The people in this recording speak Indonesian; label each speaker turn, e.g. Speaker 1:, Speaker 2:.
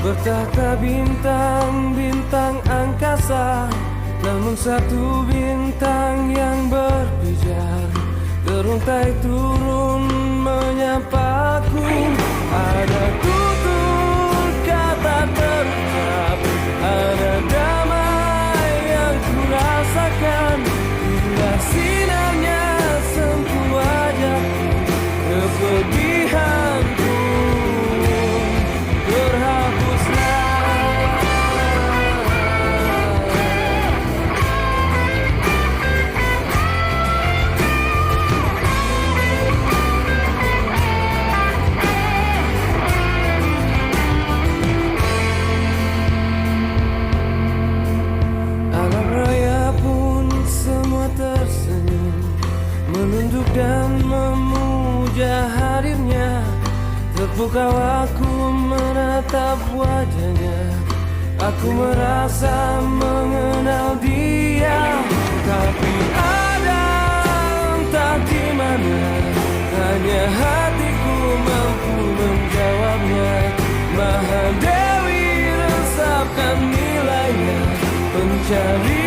Speaker 1: Bertahta bintang-bintang angkasa, namun satu bintang yang berpijar teruntai turun menyapaku. Ada tutur kata terucap, ada damai yang ku rasakan. Bila sinarnya sentuh wajahku, kepedihanku terhapuslah. Alam raya pun semua tersenyum, menunduk dan memuja hadirnya. Terpukau aku menatap wajahnya, aku merasa mengenal dia. Tapi ada entah di mana, hanya hatiku mampu menjawabnya. Mahadewi resapkan nilainya, pencari